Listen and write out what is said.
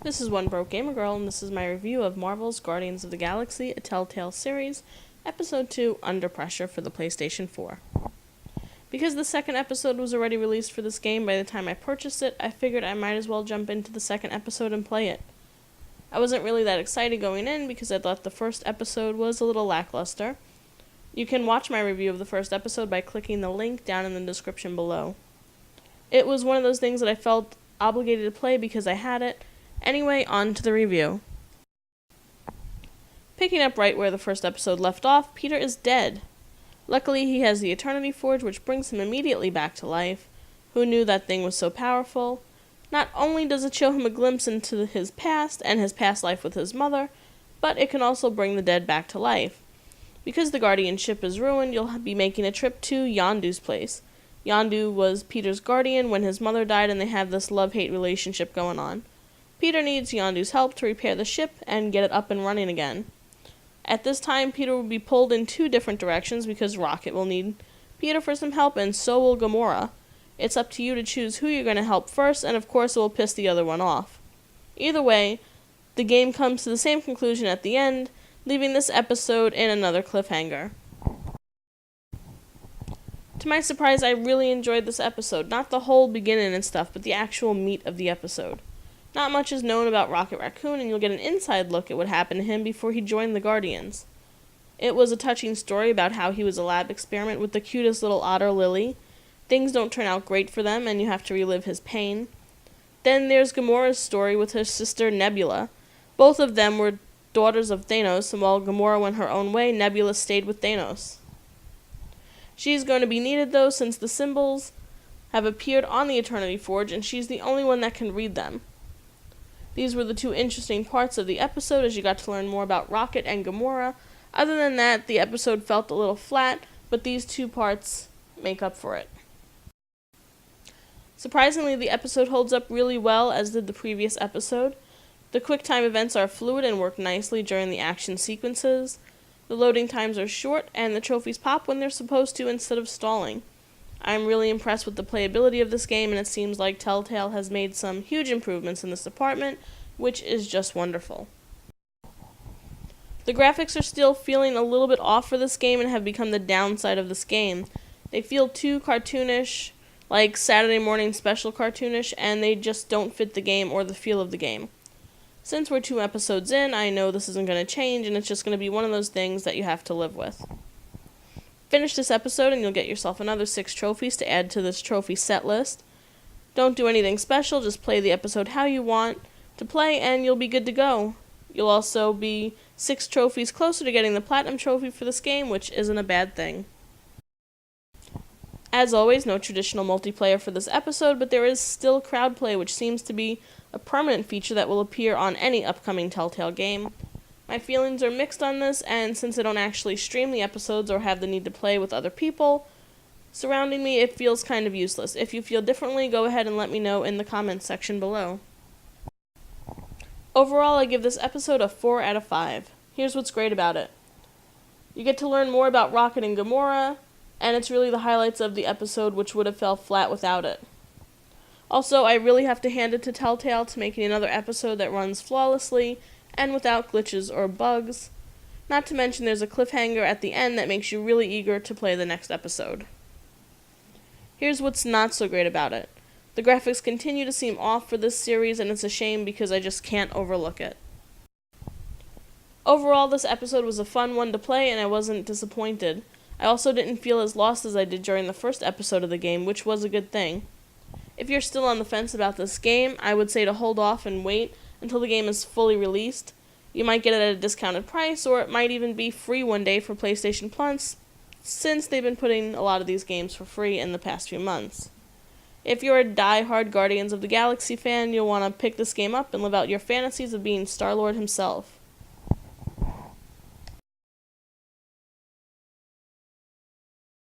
This is One Broke Gamer Girl, and this is my review of Marvel's Guardians of the Galaxy, a Telltale series, Episode 2, Under Pressure for the PlayStation 4. Because the second episode was already released for this game by the time I purchased it, I figured I might as well jump into the second episode and play it. I wasn't really that excited going in because I thought the first episode was a little lackluster. You can watch my review of the first episode by clicking the link down in the description below. It was one of those things that I felt obligated to play because I had it. Anyway, on to the review. Picking up right where the first episode left off, Peter is dead. Luckily, he has the Eternity Forge, which brings him immediately back to life. Who knew that thing was so powerful? Not only does it show him a glimpse into his past and his past life with his mother, but it can also bring the dead back to life. Because the Guardian ship is ruined, you'll be making a trip to Yondu's place. Yondu was Peter's guardian when his mother died, and they have this love-hate relationship going on. Peter needs Yondu's help to repair the ship and get it up and running again. At this time, Peter will be pulled in two different directions because Rocket will need Peter for some help, and so will Gamora. It's up to you to choose who you're going to help first, and of course it will piss the other one off. Either way, the game comes to the same conclusion at the end, leaving this episode in another cliffhanger. To my surprise, I really enjoyed this episode. Not the whole beginning and stuff, but the actual meat of the episode. Not much is known about Rocket Raccoon, and you'll get an inside look at what happened to him before he joined the Guardians. It was a touching story about how he was a lab experiment with the cutest little otter, Lily. Things don't turn out great for them, and you have to relive his pain. Then there's Gamora's story with her sister, Nebula. Both of them were daughters of Thanos, and while Gamora went her own way, Nebula stayed with Thanos. She's going to be needed, though, since the symbols have appeared on the Eternity Forge, and she's the only one that can read them. These were the two interesting parts of the episode, as you got to learn more about Rocket and Gamora. Other than that, the episode felt a little flat, but these two parts make up for it. Surprisingly, the episode holds up really well, as did the previous episode. The quick-time events are fluid and work nicely during the action sequences. The loading times are short, and the trophies pop when they're supposed to instead of stalling. I'm really impressed with the playability of this game, and it seems like Telltale has made some huge improvements in this department, which is just wonderful. The graphics are still feeling a little bit off for this game and have become the downside of this game. They feel too cartoonish, like Saturday morning special cartoonish, and they just don't fit the game or the feel of the game. Since we're 2 episodes in, I know this isn't going to change, and it's just going to be one of those things that you have to live with. Finish this episode and you'll get yourself another 6 trophies to add to this trophy set list. Don't do anything special, just play the episode how you want to play and you'll be good to go. You'll also be 6 trophies closer to getting the Platinum Trophy for this game, which isn't a bad thing. As always, no traditional multiplayer for this episode, but there is still crowd play, which seems to be a permanent feature that will appear on any upcoming Telltale game. My feelings are mixed on this, and since I don't actually stream the episodes or have the need to play with other people surrounding me, it feels kind of useless. If you feel differently, go ahead and let me know in the comments section below. Overall, I give this episode a 4 out of 5. Here's what's great about it. You get to learn more about Rocket and Gamora, and it's really the highlights of the episode which would have fell flat without it. Also, I really have to hand it to Telltale to making another episode that runs flawlessly and without glitches or bugs. Not to mention there's a cliffhanger at the end that makes you really eager to play the next episode. Here's what's not so great about it. The graphics continue to seem off for this series, and it's a shame because I just can't overlook it. Overall, this episode was a fun one to play, and I wasn't disappointed. I also didn't feel as lost as I did during the first episode of the game, which was a good thing. If you're still on the fence about this game, I would say to hold off and wait until the game is fully released. You might get it at a discounted price, or it might even be free one day for PlayStation Plus, since they've been putting a lot of these games for free in the past few months. If you're a die-hard Guardians of the Galaxy fan, you'll want to pick this game up and live out your fantasies of being Star-Lord himself.